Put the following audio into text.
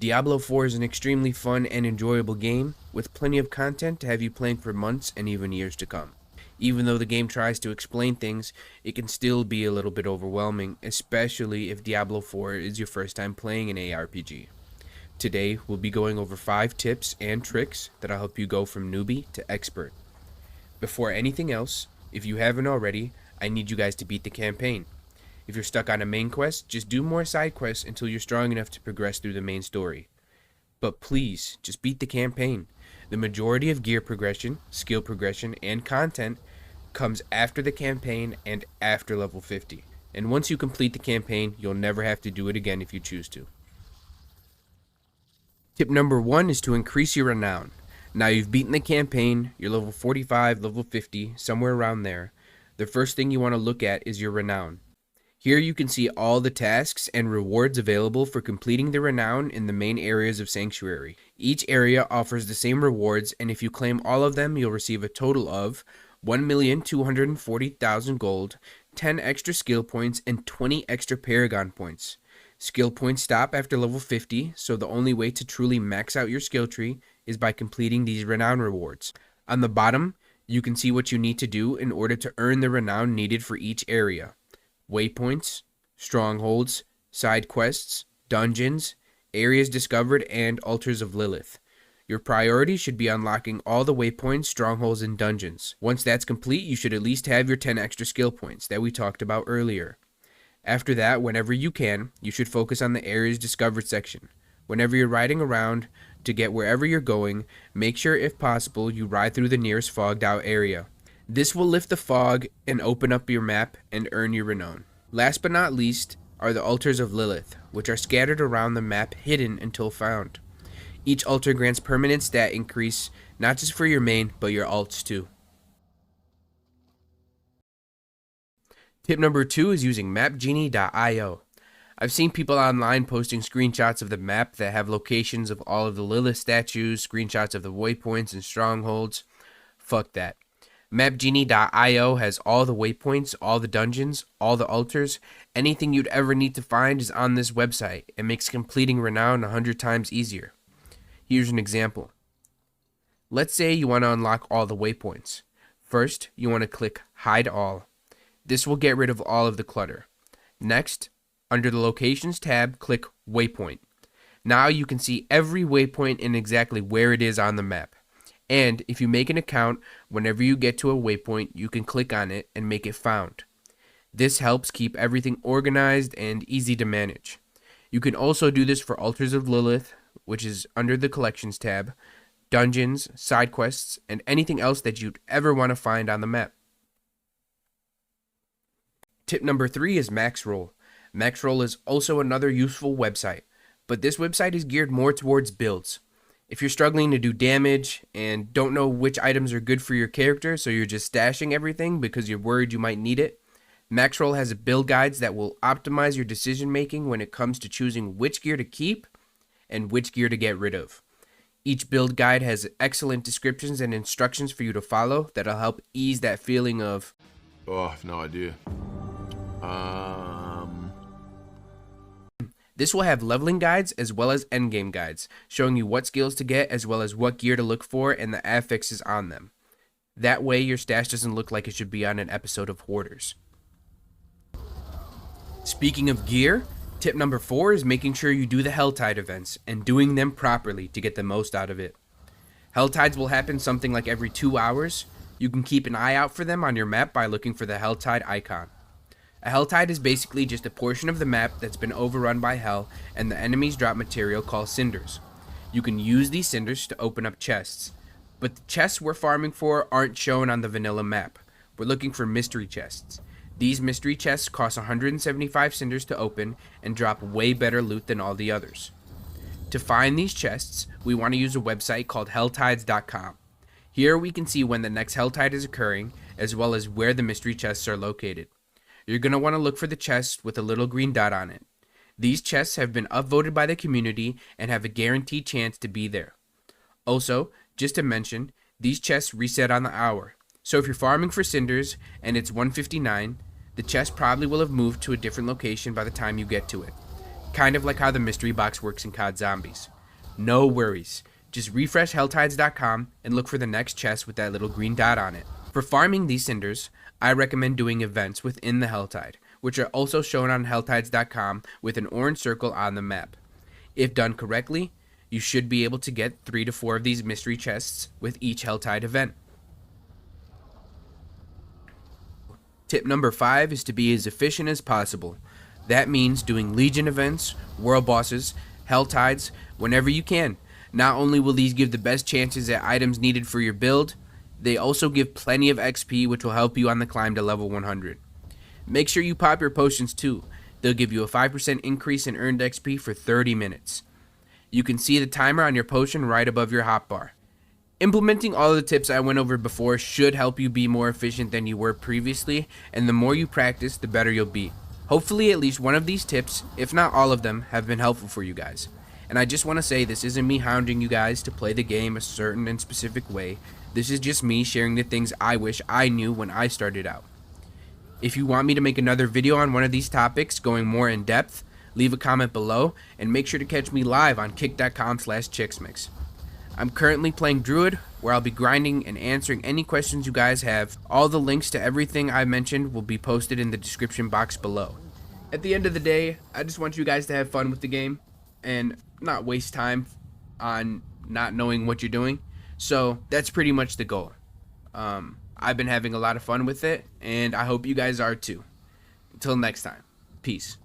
Diablo 4 is an extremely fun and enjoyable game, with plenty of content to have you playing for months and even years to come. Even though the game tries to explain things, it can still be a little bit overwhelming, especially if Diablo 4 is your first time playing an ARPG. Today, we'll be going over 5 tips and tricks that'll help you go from newbie to expert. Before anything else, if you haven't already, I need you guys to beat the campaign. If you're stuck on a main quest, just do more side quests until you're strong enough to progress through the main story. But please, just beat the campaign. The majority of gear progression, skill progression, and content comes after the campaign and after level 50. And once you complete the campaign, you'll never have to do it again if you choose to. Tip number 1 is to increase your renown. Now you've beaten the campaign, you're level 45, level 50, somewhere around there. The first thing you want to look at is your renown. Here you can see all the tasks and rewards available for completing the renown in the main areas of Sanctuary. Each area offers the same rewards, and if you claim all of them, you'll receive a total of 1,240,000 gold, 10 extra skill points, and 20 extra Paragon points. Skill points stop after level 50, so the only way to truly max out your skill tree is by completing these renown rewards. On the bottom, you can see what you need to do in order to earn the renown needed for each area. Waypoints, strongholds, side quests, dungeons, areas discovered, and altars of Lilith. Your priority should be unlocking all the waypoints, strongholds, and dungeons. Once that's complete, you should at least have your 10 extra skill points that we talked about earlier. After that, whenever you can, you should focus on the areas discovered section. Whenever you're riding around to get wherever you're going, make sure if possible you ride through the nearest fogged out area. This will lift the fog and open up your map and earn your renown. Last but not least are the altars of Lilith, which are scattered around the map hidden until found. Each altar grants permanent stat increase, not just for your main, but your alts too. Tip number 2 is using Mapgenie.io. I've seen people online posting screenshots of the map that have locations of all of the Lilith statues, screenshots of the waypoints and strongholds. Fuck that. Mapgenie.io has all the waypoints, all the dungeons, all the altars. Anything you'd ever need to find is on this website. It makes completing renown 100 times easier. Here's an example. Let's say you want to unlock all the waypoints. First, you want to click Hide All. This will get rid of all of the clutter. Next, under the Locations tab, click Waypoint. Now you can see every waypoint and exactly where it is on the map. And if you make an account, whenever you get to a waypoint, you can click on it and make it found. This helps keep everything organized and easy to manage. You can also do this for Altars of Lilith, which is under the Collections tab, dungeons, side quests, and anything else that you'd ever want to find on the map. Tip number 3 is Maxroll. Maxroll is also another useful website, but this website is geared more towards builds. If you're struggling to do damage and don't know which items are good for your character, so you're just stashing everything because you're worried you might need it, Maxroll has build guides that will optimize your decision making when it comes to choosing which gear to keep and which gear to get rid of. Each build guide has excellent descriptions and instructions for you to follow that'll help ease that feeling of, oh, I have no idea. This will have leveling guides as well as endgame guides, showing you what skills to get as well as what gear to look for and the affixes on them. That way your stash doesn't look like it should be on an episode of Hoarders. Speaking of gear, tip number 4 is making sure you do the Helltide events and doing them properly to get the most out of it. Helltides will happen something like every 2 hours. You can keep an eye out for them on your map by looking for the Helltide icon. A Helltide is basically just a portion of the map that's been overrun by Hell, and the enemies drop material called cinders. You can use these cinders to open up chests, but the chests we're farming for aren't shown on the vanilla map. We're looking for mystery chests. These mystery chests cost 175 cinders to open and drop way better loot than all the others. To find these chests, we want to use a website called helltides.com. Here we can see when the next Helltide is occurring, as well as where the mystery chests are located. You're going to want to look for the chest with a little green dot on it. These chests have been upvoted by the community and have a guaranteed chance to be there. Also, just to mention, these chests reset on the hour. So if you're farming for cinders and it's 1:59, the chest probably will have moved to a different location by the time you get to it. Kind of like how the mystery box works in COD Zombies. No worries. Just refresh helltides.com and look for the next chest with that little green dot on it. For farming these cinders, I recommend doing events within the Helltide, which are also shown on helltides.com with an orange circle on the map. If done correctly, you should be able to get 3 to 4 of these mystery chests with each Helltide event. Tip number 5 is to be as efficient as possible. That means doing Legion events, World Bosses, Helltides, whenever you can. Not only will these give the best chances at items needed for your build, they also give plenty of XP, which will help you on the climb to level 100. Make sure you pop your potions too. They'll give you a 5% increase in earned XP for 30 minutes. You can see the timer on your potion right above your hotbar. Implementing all of the tips I went over before should help you be more efficient than you were previously, and the more you practice, the better you'll be. Hopefully at least one of these tips, if not all of them, have been helpful for you guys. And I just want to say this isn't me hounding you guys to play the game a certain and specific way. This is just me sharing the things I wish I knew when I started out. If you want me to make another video on one of these topics going more in depth, leave a comment below and make sure to catch me live on kick.com/chixmix. I'm currently playing Druid, where I'll be grinding and answering any questions you guys have. All the links to everything I mentioned will be posted in the description box below. At the end of the day, I just want you guys to have fun with the game and not waste time on not knowing what you're doing. So that's pretty much the goal. I've been having a lot of fun with it, and I hope you guys are too. Until next time, peace.